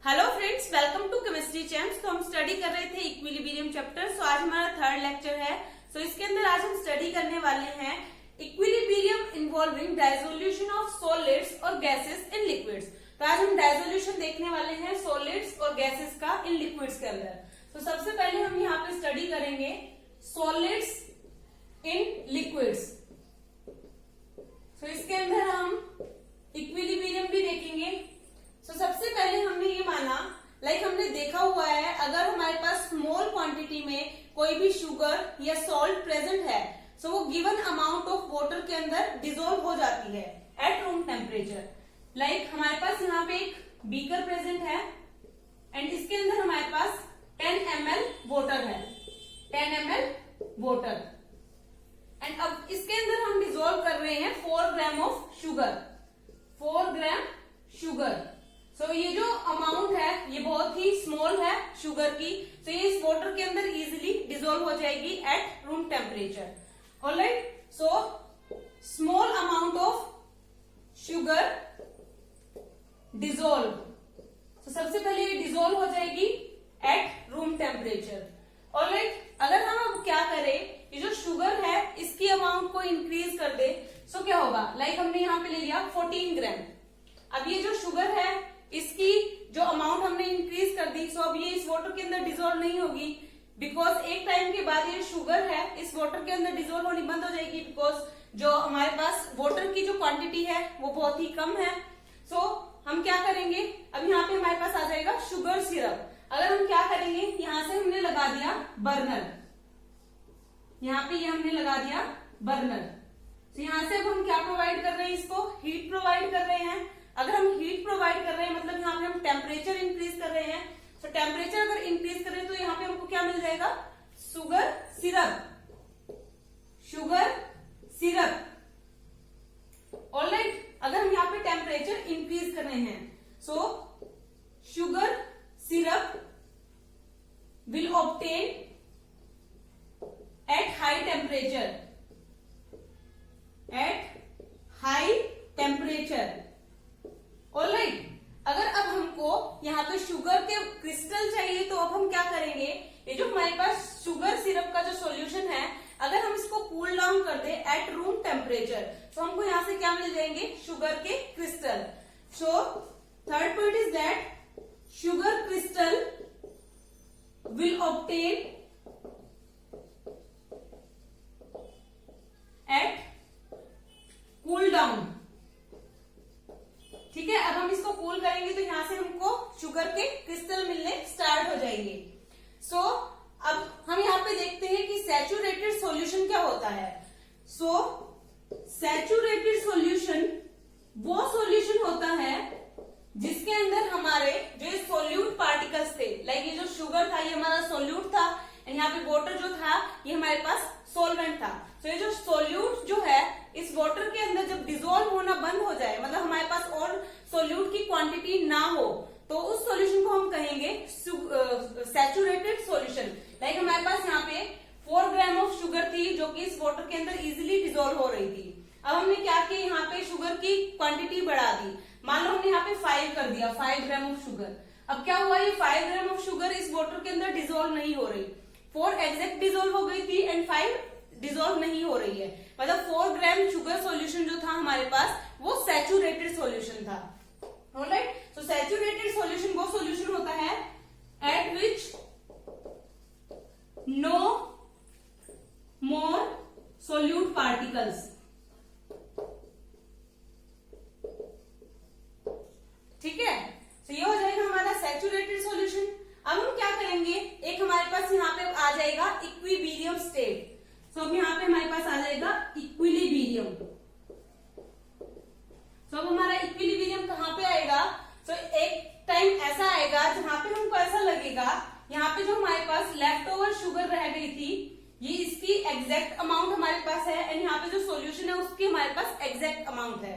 Hello friends, welcome to chemistry champs. तो हम study कर रहे थे इक्विलिब्रियम चैप्टर। सो आज हमारा थर्ड लेक्चर है। सो इसके अंदर आज हम स्टडी करने वाले हैं इक्विलिब्रियम इन्वॉल्विंग डाइसोल्यूशन ऑफ सॉलिड्स और गैसेस इन लिक्विड्स। तो आज हम डाइसोल्यूशन देखने वाले हैं सॉलिड्स और गैसेस का इन लिक्विड्स के अंदर। तो सबसे पहले हम यहाँ पे स्टडी करेंगे सॉलिड्स इन लिक्विड्स। तो इसके अंदर हम इक्विलिब्रियम भी देखेंगे। सबसे पहले हमने ये माना, हमने देखा हुआ है, अगर हमारे पास स्मॉल क्वांटिटी में कोई भी शुगर या सॉल्ट प्रेजेंट है तो वो गिवन अमाउंट ऑफ वाटर के अंदर डिसॉल्व हो जाती है एट रूम टेम्परेचर। हमारे पास यहाँ पे एक बीकर प्रेजेंट है एंड इसके अंदर हमारे पास 10 ml वाटर है, 10 ml वाटर। एंड अब इसके अंदर हम डिसॉल्व कर रहे हैं 4 gram of sugar, 4 gram sugar. ये जो अमाउंट है ये बहुत ही स्मॉल है शुगर की, तो ये इस वाटर के अंदर इजीली डिसॉल्व हो जाएगी at room temperature. Alright, so small amount of sugar dissolve. सबसे पहले ये डिसॉल्व हो जाएगी एट रूम टेम्परेचर। ऑलराइट, अगर हम अब क्या करें, ये जो शुगर है इसकी अमाउंट को इंक्रीज कर दे, सो क्या होगा। हमने यहाँ पे ले लिया 14 ग्राम। अब ये जो शुगर है इसकी जो अमाउंट हमने इंक्रीज कर दी, सो अब ये इस वाटर के अंदर डिसॉल्व नहीं होगी, बिकॉज एक टाइम के बाद ये शुगर है इस वाटर के अंदर डिसॉल्व होनी बंद हो जाएगी, बिकॉज जो हमारे पास वाटर की जो क्वांटिटी है वो बहुत ही कम है। सो हम क्या करेंगे, अब यहाँ पे हमारे पास आ जाएगा शुगर सिरप। अगर हम क्या करेंगे, यहां से हमने लगा दिया बर्नर, यहाँ पे ये हमने लगा दिया बर्नर। तो यहाँ से अब हम क्या प्रोवाइड कर रहे हैं, इसको हीट प्रोवाइड कर रहे हैं। अगर हम हीट प्रोवाइड कर रहे हैं मतलब यहाँ पे हम टेम्परेचर इंक्रीज कर रहे हैं। तो टेम्परेचर अगर इंक्रीज कर रहे हैं तो यहाँ पे हमको क्या मिल जाएगा, sugar syrup, sugar syrup. Alright, अगर हम यहाँ पे टेम्परेचर इंक्रीज कर रहे हैं, सो sugar syrup will obtain at high temperature, at high temperature. Alright, अगर अब हमको यहाँ पे शुगर के क्रिस्टल चाहिए तो अब हम क्या करेंगे, ये जो हमारे पास शुगर सिरप का जो सॉल्यूशन है, अगर हम इसको कूल डाउन कर दे एट रूम टेम्परेचर तो हमको यहाँ से क्या मिल जाएंगे, शुगर के crystal. So third point is that sugar crystal will obtain at cool down. ठीक है, अब हम इसको कूल करेंगे तो यहां से हमको शुगर के क्रिस्टल मिलने स्टार्ट हो जाएंगे। सो अब हम यहाँ पे देखते हैं कि सैचुरेटेड सॉल्यूशन क्या होता है। सो सैचुरेटेड सॉल्यूशन वो सॉल्यूशन होता है जिसके अंदर हमारे जो सोल्यूट पार्टिकल्स थे, ये जो शुगर था ये हमारा सोल्यूट था एंड यहाँ पे वाटर जो था ये हमारे पास सोलवेंट था। तो ये जो सोल्यूट जो है इस वाटर के अंदर जब डिसॉल्व होना बंद हो जाए, मतलब हमारे पास और सोल्यूट की क्वांटिटी ना हो, तो उस सॉल्यूशन को हम कहेंगे सैचुरेटेड सॉल्यूशन। हमारे पास यहाँ पे 4 ग्राम ऑफ शुगर थी जो कि इस वाटर के अंदर इजीली डिसॉल्व हो रही थी। अब हमने क्या किया, यहाँ पे शुगर की क्वांटिटी बढ़ा दी। मान लो हमने यहाँ पे 5 कर दिया, 5 ग्राम ऑफ शुगर। अब क्या हुआ, ये 5 ग्राम ऑफ शुगर इस वाटर के अंदर डिसॉल्व नहीं हो रही, 4 एग्जैक्ट डिसॉल्व हो गई थी एंड 5 डिसॉल्व नहीं हो रही है। मतलब 4 ग्राम शुगर सॉल्यूशन जो था हमारे पास वो सैचुरेटेड सॉल्यूशन था। ऑलराइट, सो सैचुरेटेड सॉल्यूशन वो सॉल्यूशन होता है at which no more solute particles. ठीक है, तो ये हो जाएगा हमारा सैचुरेटेड सॉल्यूशन। अब हम क्या करेंगे, एक हमारे पास यहाँ पे आ जाएगा इक्विलिब्रियम स्टेट। तो अब यहाँ पे हमारे पास आ जाएगा इक्विलिब्रियम। तो अब हमारा इक्विलिब्रियम कहाँ पे आएगा, तो एक टाइम ऐसा आएगा जहां पे हमको ऐसा लगेगा यहाँ पे जो हमारे पास लेफ्ट ओवर शुगर रह गई थी ये इसकी एग्जैक्ट अमाउंट हमारे पास है एंड यहाँ पे जो सॉल्यूशन है उसकी हमारे पास एग्जैक्ट अमाउंट है।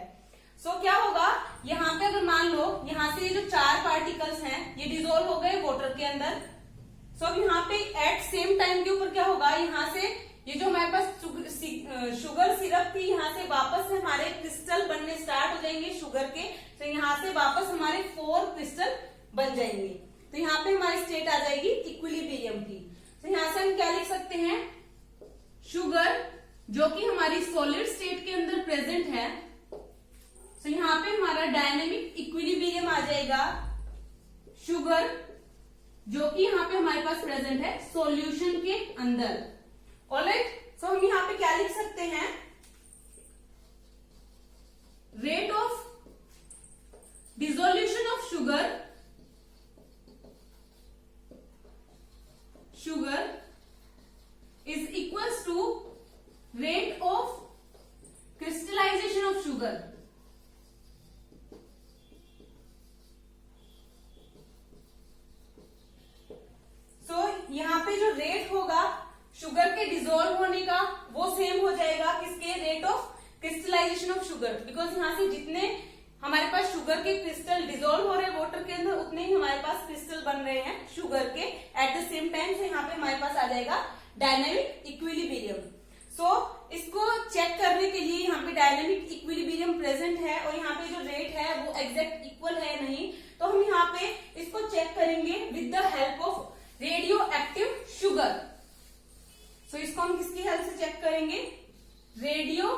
सो क्या होगा, यहाँ पे अगर मान लो यहाँ से ये जो 4 पार्टिकल्स हैं ये डिसॉल्व हो गए वाटर के अंदर। सो अब यहाँ पे एट सेम टाइम के ऊपर क्या होगा, यहाँ से ये जो हमारे पास शुगर सिरप थी यहाँ से वापस हमारे क्रिस्टल बनने स्टार्ट हो जाएंगे शुगर के। तो यहाँ से वापस हमारे 4 क्रिस्टल बन जाएंगे। तो यहाँ पे हमारी स्टेट आ जाएगी इक्विलिब्रियम की। तो यहाँ से हम क्या लिख सकते हैं, शुगर जो कि हमारी सॉलिड स्टेट के अंदर प्रेजेंट है, तो यहाँ पे हमारा डायनेमिक इक्विलिब्रियम आ जाएगा शुगर जो कि यहाँ पे हमारे पास प्रेजेंट है सॉल्यूशन के अंदर। ऑलराइट, सो हम यहाँ पे क्या लिख सकते हैं, rate of dissolution of sugar is equals to rate of crystallization of sugar। सो यहाँ पे जो रेट होगा शुगर के डिसॉल्व होने का वो सेम हो जाएगा किसके, rate of crystallization of sugar. Because यहाँ से जितने हमारे पास शुगर के क्रिस्टल डिसॉल्व हो रहे हैं वाटर के अंदर, उतने ही हमारे पास क्रिस्टल बन रहे हैं शुगर के एट द सेम टाइम। से यहाँ पे हमारे पास आ जाएगा डायनेमिक इक्विलिब्रियम। सो इसको चेक करने के लिए यहाँ पे डायनेमिक इक्विलिब्रियम प्रेजेंट है और यहाँ पे जो रेट है वो एग्जैक्ट इक्वल है नहीं, तो हम यहाँ पे इसको चेक करेंगे with the help of radioactive sugar. So इसको हम किसकी हेल्प से चेक करेंगे, रेडियो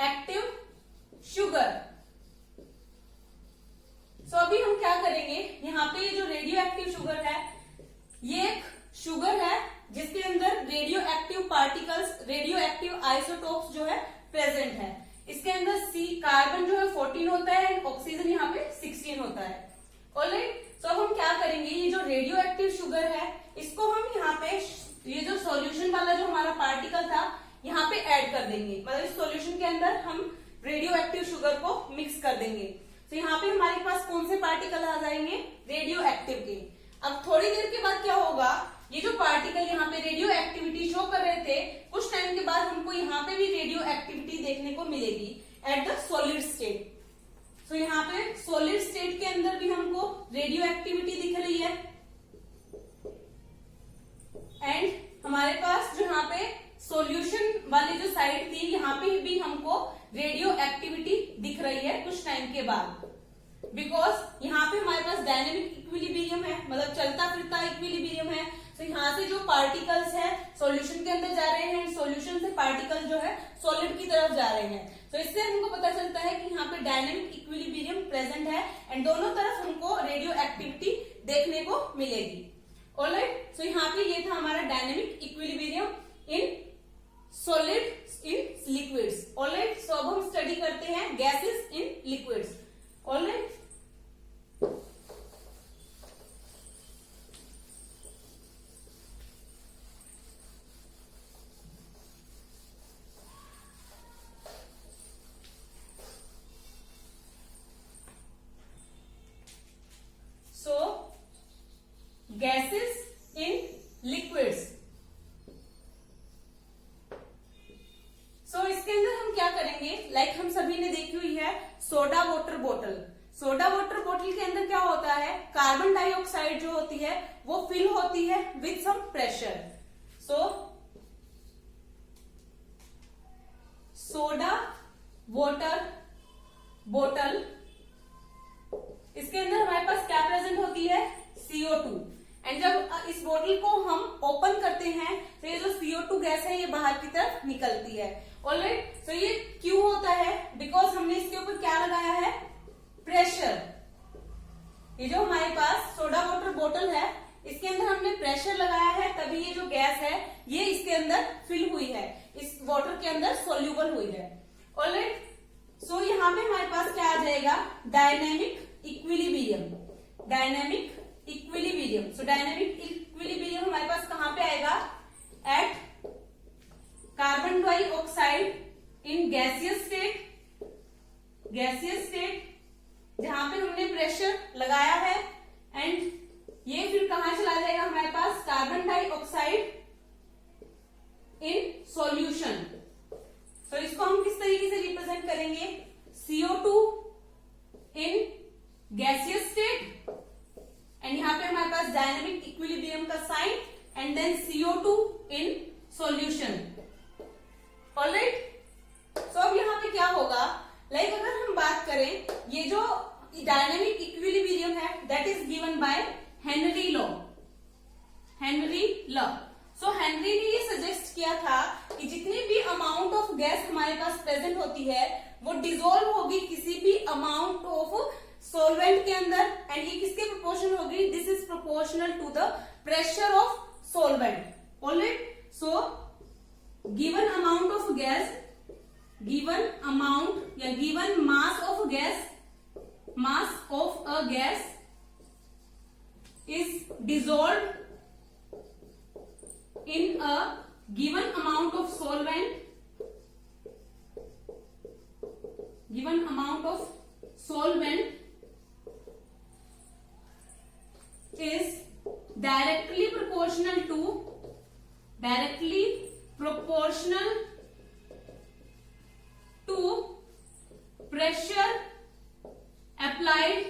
एक्टिव शुगर। सो अभी हम क्या करेंगे, यहाँ पे जो रेडियो एक्टिव शुगर है ये एक शुगर है जिसके अंदर radio active particles, radio active isotopes जो है प्रेजेंट है। इसके अंदर कार्बन जो है 14 होता है एंड ऑक्सीजन यहाँ पे 16 होता है। ऑलराइट, तो अब हम क्या करेंगे, ये जो रेडियो एक्टिव शुगर है इसको हम यहाँ पे ये जो सॉल्यूशन वाला जो हमारा पार्टिकल था यहाँ पे ऐड कर देंगे, मतलब इस सॉल्यूशन के अंदर हम रेडियो एक्टिव शुगर को मिक्स कर देंगे। तो यहाँ पे हमारे पास कौन से पार्टिकल आ जाएंगे, रेडियो एक्टिव के। अब थोड़ी देर के बाद क्या होगा, ये जो पार्टिकल यहाँ पे रेडियो एक्टिविटी शो कर रहे थे, कुछ टाइम के बाद हमको यहाँ पे भी रेडियो एक्टिविटी देखने को मिलेगी एट द सॉलिड स्टेट। तो यहाँ पे सॉलिड स्टेट के अंदर भी हमको रेडियो एक्टिविटी दिख रही है एंड हमारे पास जो यहाँ पे सॉल्यूशन वाली जो साइड थी यहाँ पे भी हमको रेडियो एक्टिविटी दिख रही है कुछ टाइम के बाद। बिकॉज यहाँ पे हमारे पास डायनेमिक इक्विलिब्रियम है, मतलब चलता फिरता इक्विलिब्रियम है। तो यहाँ से जो पार्टिकल्स है सॉल्यूशन के अंदर जा रहे हैं, सॉल्यूशन से पार्टिकल जो है सॉलिड की तरफ जा रहे हैं। तो इससे हमको पता चलता है कि यहाँ पे डायनेमिक इक्विलिब्रियम प्रेजेंट है एंड दोनों तरफ हमको रेडियो एक्टिविटी देखने को मिलेगी। ऑलराइट, सो यहाँ पे ये था हमारा dynamic equilibrium in solid in liquids. Alright, so अब हम स्टडी करते हैं gases in liquids. Alright, so gases in liquids। So इसके अंदर हम क्या करेंगे, लाइक हम सभी ने देखी हुई है सोडा वाटर बोतल। सोडा वाटर बोतल के अंदर क्या होता है, कार्बन डाइऑक्साइड जो होती है वो फिल होती है with some pressure. So soda water बोतल, इसके अंदर हमारे पास क्या प्रेजेंट होती है, CO2। एंड जब इस बोतल को हम ओपन करते हैं तो ये जो CO2 गैस है ये बाहर की तरफ निकलती है। ऑलराइट, तो ये क्यों होता है, बिकॉज हमने इसके ऊपर क्या लगाया है, प्रेशर। ये जो हमारे पास सोडा वाटर बोतल है इसके अंदर हमने प्रेशर लगाया है, तभी ये जो गैस है ये इसके अंदर फिल हुई है, इस वाटर के अंदर सोल्यूबल हुई है। ऑलराइट, सो यहाँ पे हमारे पास क्या आ जाएगा, dynamic equilibrium. Dynamic equilibrium, so dynamic equilibrium हमारे पास कहां पे आएगा, at carbon dioxide in gaseous state. Gaseous state जहां पे हमने प्रेशर लगाया है एंड ये फिर कहां चला जाएगा हमारे पास, कार्बन डाइऑक्साइड इन सॉल्यूशन। तो इसको हम किस तरीके से रिप्रेजेंट करेंगे, CO2 in gaseous state and यहाँ पे हमारे पास डायनेमिक इक्विलिब्रियम का sign and then CO2 in solution. Alright, तो अब यहाँ पे क्या होगा, लाइक अगर हम बात करें ये जो डायनेमिक इक्विलिब्रियम है that is given by Henry law. Henry law. So Henry ने ये सजेस्ट किया था कि जितनी भी अमाउंट ऑफ गैस हमारे पास प्रेजेंट होती है वो डिसॉल्व होगी किसी भी अमाउंट ऑफ सॉल्वेंट के अंदर, एंड ये किसके प्रोपोर्शनल होगी, this is proportional to the pressure of solvent. Alright, so given amount of gas, given amount या given mass of gas, mass of a gas is dissolved in a given amount of solvent, given amount of solvent is directly proportional to pressure applied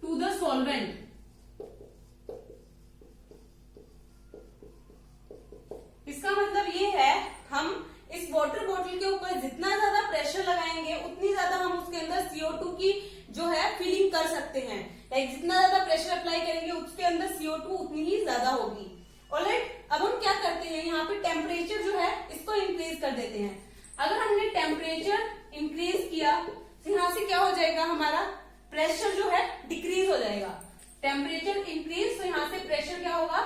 to the solvent। इसका मतलब ये है हम इस water bottle के ऊपर जितना ज्यादा प्रेशर लगाएंगे उतनी ज्यादा हम उसके अंदर CO2 की जो है फिलिंग कर सकते हैं। लाइक जितना ज्यादा प्रेशर अप्लाई करेंगे उसके अंदर CO2 उतनी ही ज्यादा होगी। ऑलराइट, अब हम क्या करते हैं, यहाँ पे टेम्परेचर जो है इसको इंक्रीज कर देते हैं। अगर हमने टेम्परेचर इंक्रीज किया तो यहाँ से क्या हो जाएगा, हमारा प्रेशर जो है डिक्रीज हो जाएगा। टेम्परेचर इंक्रीज तो यहाँ से प्रेशर क्या होगा,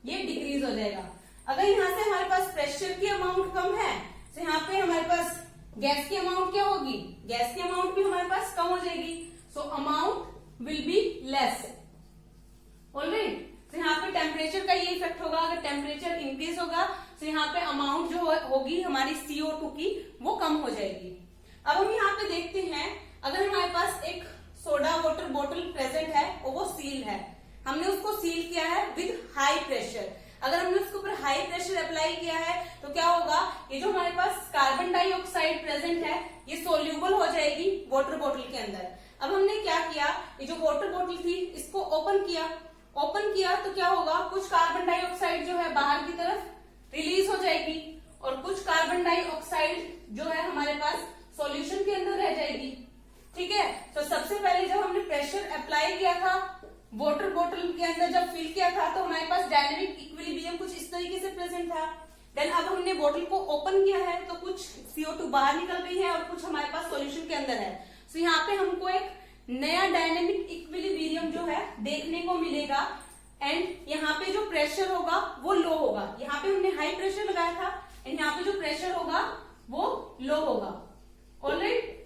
ये डिक्रीज हो जाएगा। अगर यहाँ से हमारे पास प्रेशर की अमाउंट कम है तो यहाँ पे हमारे पास गैस की अमाउंट क्या होगी, गैस की अमाउंट भी हमारे पास कम हो जाएगी। So amount will be less. Alright, तो यहाँ पे टेम्परेचर का ये इफेक्ट होगा। अगर टेम्परेचर इंक्रीज होगा तो यहाँ पे अमाउंट जो होगी हमारी CO2 की वो कम हो जाएगी। अब हम यहाँ पे देखते हैं, अगर हमारे पास एक सोडा वाटर बोतल प्रेजेंट है और वो सील है, हमने उसको सील किया है विद हाई प्रेशर। अगर हमने उसके ऊपर हाई प्रेशर अप्लाई किया है तो क्या होगा, ये जो हमारे पास कार्बन डाइऑक्साइड प्रेजेंट है ये सोल्यूबल हो जाएगी वाटर बोतल के अंदर। अब हमने क्या किया, ये जो वाटर बोतल थी इसको ओपन किया तो क्या होगा, कुछ कार्बन डाइऑक्साइड जो है बाहर की तरफ रिलीज हो जाएगी और कुछ कार्बन डाइऑक्साइड जो है हमारे पास सॉल्यूशन के अंदर रह जाएगी। ठीक है, तो सबसे पहले जब हमने प्रेशर अप्लाई किया था वाटर बोतल के अंदर, जब फिल किया था तो हमारे पास डायनेमिक इक्विलिब्रियम कुछ इस तरीके से प्रेजेंट था। देन अब हमने बोतल को ओपन किया है तो कुछ CO2 बाहर निकल गई है और कुछ हमारे पास सॉल्यूशन के अंदर है। तो यहाँ पे हमको एक नया डायनेमिक इक्विलिब्रियम जो है देखने को मिलेगा, एंड यहाँ पे जो प्रेशर होगा वो लो होगा। यहाँ पे हमने हाई प्रेशर लगाया था एंड यहाँ पे जो प्रेशर होगा वो लो होगा। ऑलराइट,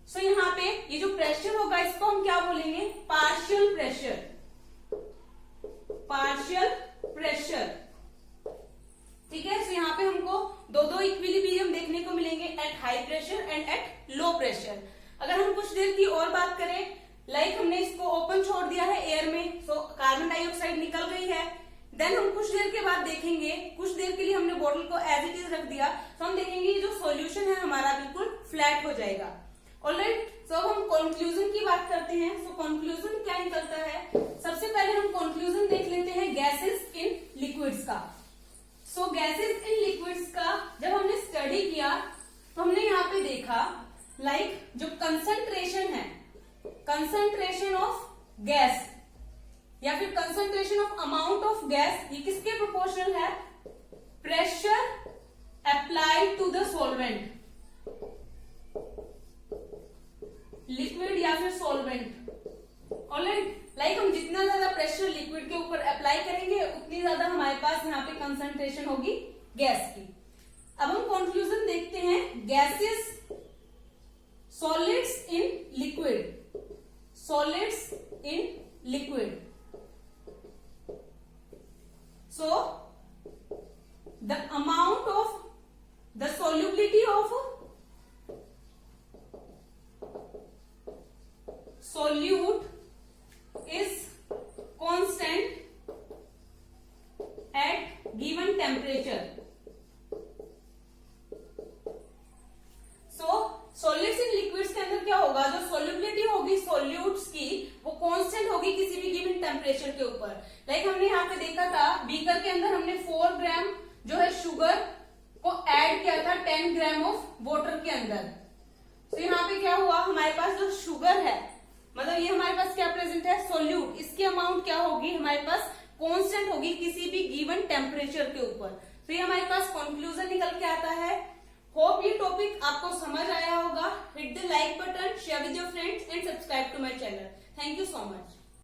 सो यहाँ पे ये जो प्रेशर होगा इसको हम क्या बोलेंगे, पार्शियल प्रेशर। पार्शियल प्रेशर, ठीक है। सो यहाँ पे हमको दो इक्विलिब्रियम देखने को मिलेंगे, at high pressure and at low pressure. अगर हम कुछ देर की और बात करें, लाइक हमने इसको ओपन छोड़ दिया है एयर में, सो कार्बन डाइऑक्साइड निकल गई है। देन हम कुछ देर के बाद देखेंगे, कुछ देर के लिए हमने बोतल को एज इट इज रख दिया तो हम देखेंगे जो सॉल्यूशन है हमारा बिल्कुल फ्लैट हो जाएगा। ऑलराइट, सो अब हम कंक्लूजन की बात करते हैं। सो कंक्लूजन क्या निकलता है, सबसे पहले हम कंक्लूजन देख लेते हैं गैसेस इन लिक्विड्स का। सो गैसेस इन लिक्विड्स का जब हमने स्टडी किया तो हमने यहाँ पे देखा लाइक जो कंसंट्रेशन है, कंसंट्रेशन ऑफ गैस या फिर concentration of amount of gas, ये किसके प्रोपोर्शनल है, pressure applied to the solvent, liquid या फिर सॉल्वेंट। ऑलराइट, लाइक हम जितना ज्यादा प्रेशर लिक्विड के ऊपर अप्लाई करेंगे उतनी ज्यादा हमारे पास यहाँ पे कंसंट्रेशन होगी गैस की। अब हम कंक्लूजन देखते हैं, gases solids in liquid, solids in liquid. So, the amount of the solubility of solute is constant at given temperature. So, solids in liquids के अंदर क्या होगा, जो solubility होगी solutes की वो कांस्टेंट होगी किसी भी गिवन टेम्परेचर के ऊपर। लाइक हमने यहाँ पे देखा था बीकर के अंदर हमने 4 ग्राम जो है शुगर को ऐड किया था 10 ग्राम ऑफ वाटर के अंदर। तो यहाँ पे क्या हुआ, हमारे पास जो शुगर है मतलब ये हमारे पास क्या प्रेजेंट है, सोल्यूट, इसकी अमाउंट क्या होगी हमारे पास, कांस्टेंट होगी किसी भी गिवन टेम्परेचर के ऊपर। तो ये हमारे पास कंक्लूजन निकल के आता है। होप ये टॉपिक आपको समझ आया होगा। Hit the like button, share with your friends and subscribe to my channel. Thank you so much.